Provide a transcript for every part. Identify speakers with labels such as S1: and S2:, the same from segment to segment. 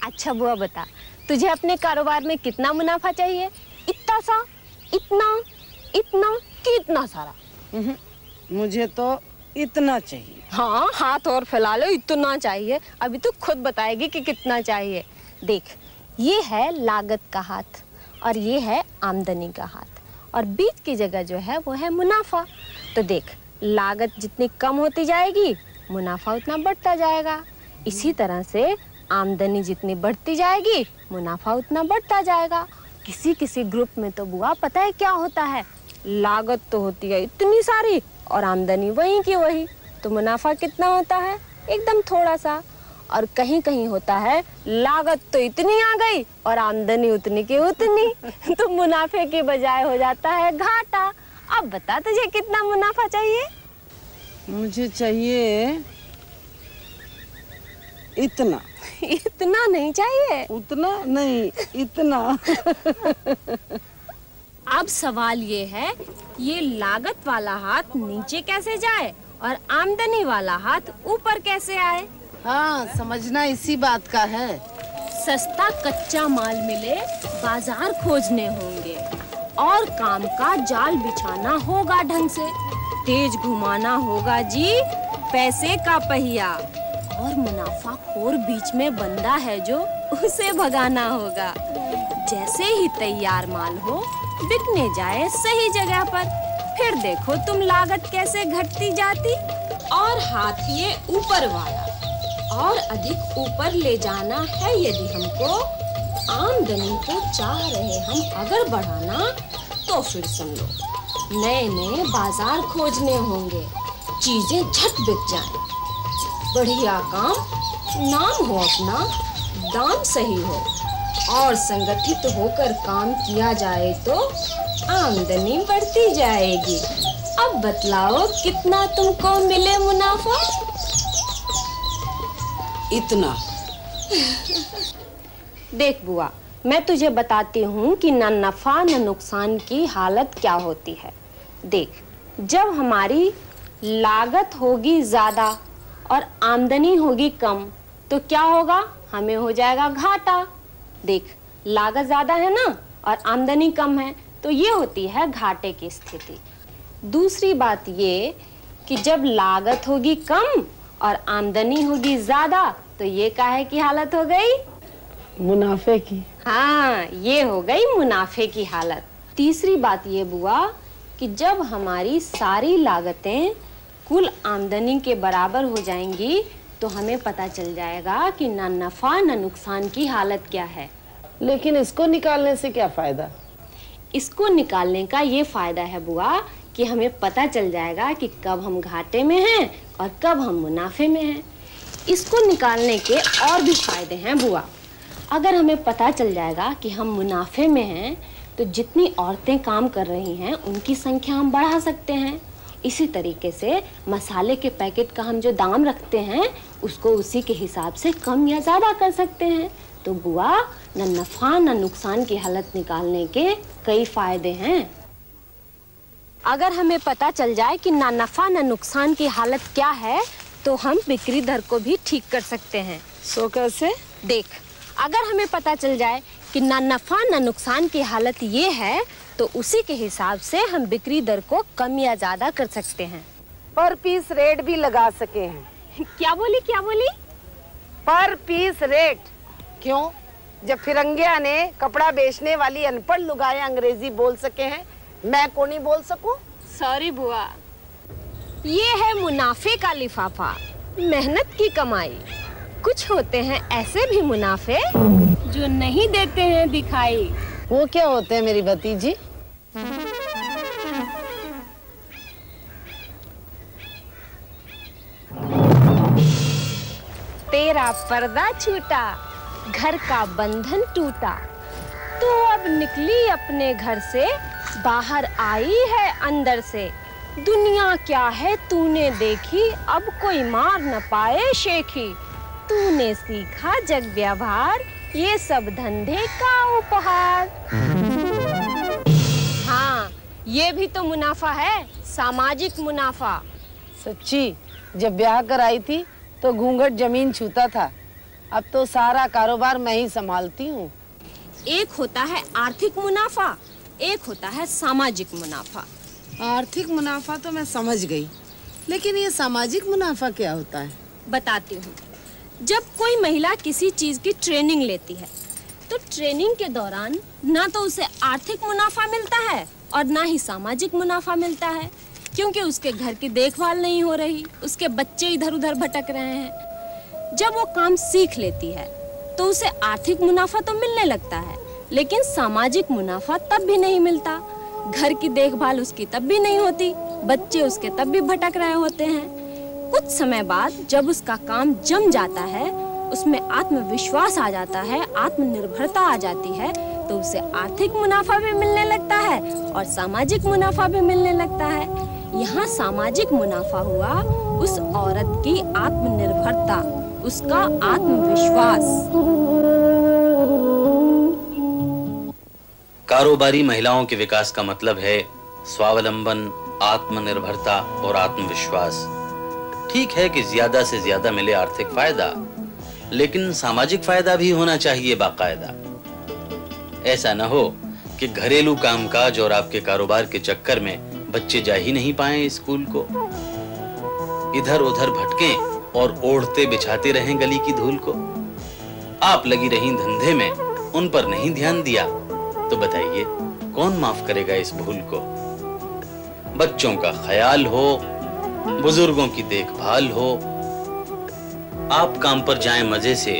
S1: अच्छा बुआ बता, तुझे अपने कारोबार में कितना मुनाफा चाहिए? इतना सा, इतना, इतना कि इतना सारा?
S2: मुझे तो इतना चाहिए।
S1: हाँ, हाथ और फैला लो, इतना चाहिए। अभी तू खुद बताएगी कि कितना चाहिए। देख, ये है लागत का हाथ और ये है आमदनी का हाथ, और बीच की जगह जो है वो है मुनाफा। तो देख, लागत जितनी कम होती जाएगी मुनाफा उतना बढ़ता जाएगा। इसी तरह से आमदनी जितनी बढ़ती जाएगी मुनाफा उतना बढ़ता जाएगा। किसी किसी ग्रुप में तो बुआ पता है क्या होता है, लागत तो होती है इतनी सारी और आमदनी वही की वही, तो मुनाफा कितना होता है? एकदम थोड़ा सा। और कहीं कहीं होता है लागत तो इतनी आ गई और आमदनी उतनी की उतनी तो मुनाफे की बजाय हो जाता है घाटा। अब बता तुझे कितना मुनाफा चाहिए?
S2: मुझे चाहिए इतना।
S1: इतना नहीं चाहिए?
S2: उतना नहीं, इतना।
S1: अब सवाल ये है, ये लागत वाला हाथ नीचे कैसे जाए और आमदनी वाला हाथ ऊपर कैसे आए?
S2: हाँ, समझना इसी बात का है।
S1: सस्ता कच्चा माल मिले बाजार खोजने होंगे और काम का जाल बिछाना होगा ढंग से, तेज घुमाना होगा जी पैसे का पहिया, और मुनाफाखोर बीच में बंदा है जो उसे भगाना होगा। जैसे ही तैयार माल हो बिकने जाए सही जगह पर, फिर देखो तुम लागत कैसे घटती जाती। और हाथ ये ऊपर वाला और अधिक ऊपर ले जाना है यदि हमको, आमदनी को चाह रहे हम अगर बढ़ाना, तो फिर सुन लो, नए नए बाजार खोजने होंगे, चीजें झट बिक जाएं, बढ़िया काम, नाम हो अपना, दाम सही हो और संगठित होकर काम किया जाए तो आमदनी बढ़ती जाएगी। अब बतलाओ कितना तुमको मिले मुनाफा?
S2: इतना।
S1: देख बुआ, मैं तुझे बताती हूँ कि ना नफा न नुकसान की हालत क्या होती है। देख, जब हमारी लागत होगी ज्यादा और आमदनी होगी कम तो क्या होगा? हमें हो जाएगा घाटा। देख, लागत ज्यादा है ना और आमदनी कम है तो ये होती है घाटे की स्थिति। दूसरी बात ये कि जब लागत होगी कम और आमदनी होगी ज्यादा तो ये काहे की हालत हो गई?
S2: मुनाफे की।
S1: हाँ, ये हो गई मुनाफे की हालत। तीसरी बात ये बुआ कि जब हमारी सारी लागतें कुल आमदनी के बराबर हो जाएंगी तो हमें पता चल जाएगा कि ना नफा न नुकसान की हालत क्या है।
S2: लेकिन इसको निकालने से क्या फायदा?
S1: इसको निकालने का ये फायदा है बुआ कि हमें पता चल जाएगा कि कब हम घाटे में हैं और कब हम मुनाफे में हैं। इसको निकालने के और भी फायदे हैं बुआ। अगर हमें पता चल जाएगा कि हम मुनाफे में हैं तो जितनी औरतें काम कर रही हैं उनकी संख्या हम बढ़ा सकते हैं। इसी तरीके से मसाले के पैकेट का हम जो दाम रखते हैं उसको उसी के हिसाब से कम या ज़्यादा कर सकते हैं। तो बुआ, न नफा न नुकसान की हालत निकालने के कई फायदे हैं। अगर हमें पता चल जाए कि ना नफा न नुकसान की हालत क्या है तो हम बिक्री दर को भी ठीक कर सकते हैं।
S2: सो कैसे?
S1: देख, अगर हमें पता चल जाए कि ना नफा न नुकसान की हालत ये है तो उसी के हिसाब से हम बिक्री दर को कम या ज्यादा कर सकते हैं।
S2: पर पीस रेट भी लगा सके हैं।
S1: क्या बोली, क्या बोली?
S2: पर पीस रेट। क्यों? जब फिरंगिया ने कपड़ा बेचने वाली अनपढ़ लुगाएं अंग्रेजी बोल सके हैं, मैं को नहीं बोल सकूं?
S1: सॉरी बुआ, ये है मुनाफे का लिफाफा, मेहनत की कमाई। कुछ होते हैं ऐसे भी मुनाफे जो नहीं देते हैं दिखाई।
S2: वो क्या होते हैं मेरी भतीजी?
S1: तेरा पर्दा छूटा, घर का बंधन टूटा, तू अब निकली अपने घर से, बाहर आई है अंदर से। दुनिया क्या है तूने देखी, अब कोई मार न पाए शेखी। तूने सीखा जग व्यवहार, ये सब धंधे का उपहार। हाँ, ये भी तो मुनाफा है, सामाजिक मुनाफा।
S2: सच्ची, जब ब्याह कर आई थी तो घूंघट जमीन छूता था अब तो सारा कारोबार मैं ही संभालती हूँ।
S1: एक होता है आर्थिक मुनाफा, एक होता है सामाजिक मुनाफा।
S2: आर्थिक मुनाफा तो मैं समझ गई, लेकिन ये सामाजिक मुनाफा क्या होता है?
S1: बताती हूँ। जब कोई महिला किसी चीज की ट्रेनिंग लेती है तो ट्रेनिंग के दौरान ना तो उसे आर्थिक मुनाफा मिलता है और ना ही सामाजिक मुनाफा मिलता है, क्योंकि उसके घर की देखभाल नहीं हो रही, उसके बच्चे इधर उधर भटक रहे हैं। जब वो काम सीख लेती है तो उसे आर्थिक मुनाफा तो मिलने लगता है, लेकिन सामाजिक मुनाफा तब भी नहीं मिलता। घर की देखभाल उसकी तब भी नहीं होती, बच्चे उसके तब भी भटक रहे होते हैं। कुछ समय बाद जब उसका काम जम जाता है, उसमें आत्मविश्वास आ जाता है, आत्मनिर्भरता आ जाती है, तो उसे आर्थिक मुनाफा भी मिलने लगता है और सामाजिक मुनाफा भी मिलने लगता है। यहाँ सामाजिक मुनाफा हुआ उस औरत की आत्मनिर्भरता, उसका आत्मविश्वास।
S3: कारोबारी महिलाओं के विकास का मतलब है स्वावलंबन, आत्मनिर्भरता और आत्मविश्वास। ठीक है कि ज्यादा से ज्यादा मिले आर्थिक फायदा, लेकिन सामाजिक फायदा भी होना चाहिए बाकायदा। ऐसा न हो कि घरेलू कामकाज और आपके कारोबार के चक्कर में बच्चे जा ही नहीं पाए स्कूल को, इधर उधर भटकें और ओढ़ते बिछाते रहें गली की धूल को। आप लगी रहीं धंधे में, उन पर नहीं ध्यान दिया, तो बताइए कौन माफ करेगा इस भूल को? बच्चों का ख्याल हो, बुजुर्गों की देखभाल हो, आप काम पर जाएं मजे से,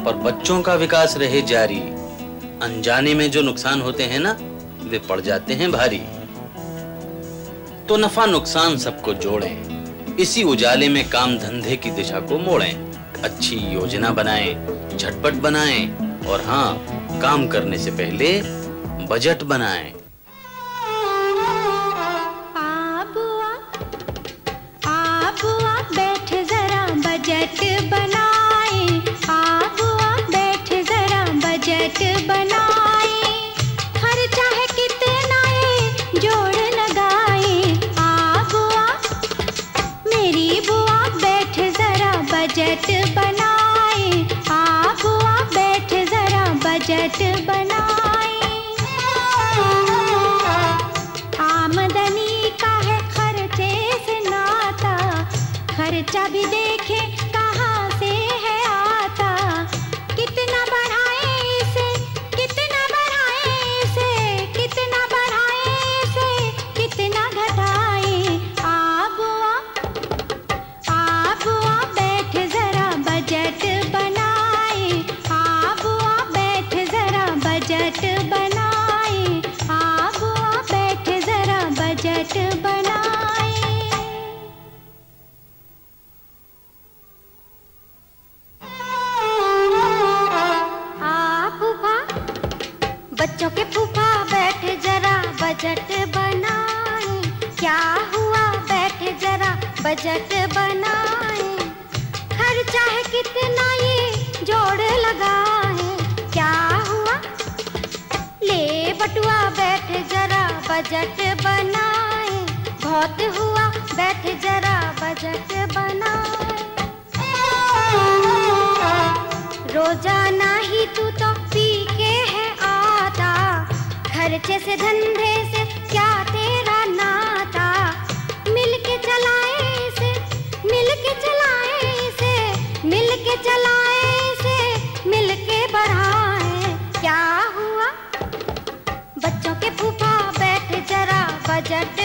S3: पर बच्चों का विकास रहे जारी। अनजाने में जो नुकसान होते हैं ना, वे पड़ जाते हैं भारी। तो नफा नुकसान सबको जोड़ें, इसी उजाले में काम धंधे की दिशा को मोड़ें। अच्छी योजना बनाएं, झटपट बनाएं और हाँ, काम करने से पहले बजट बनाएं।
S4: बजट बनाए, आप बैठ जरा बजट बनाए। खर्चा है कितना ये जोड़ लगाए, आप मेरी बुआ बैठ जरा बजट बनाए, आप बैठ जरा बजट बनाए। आमदनी का है खर्चे से नाता, खर्चा भी देखे कहाँ से है आता। कितना बढ़ाए इसे, कितना बढ़ाए इसे, कितना बढ़ाए इसे, कितना घटाए। आप बैठ जरा बजट बनाए, आप बैठ जरा बजट बनाए, आप बैठ जरा बजट बनाए। बच्चों के फूफा बैठ जरा बजट बनाए, क्या हुआ बैठ जरा बजट बनाए। खर्चा है कितना ये जोड़ लगाए, क्या हुआ ले बटुआ बैठ जरा बजट बनाए। बहुत हुआ बैठ जरा बजट बनाए। रोजाना ही तू तो पी के है आता, खर्चे से धंधे से क्या तेरा नाता। मिलके चलाए इसे, मिलके चलाए इसे, मिलके चलाए इसे, मिलके बढ़ाए। क्या हुआ बच्चों के फूफा बैठ जरा बजट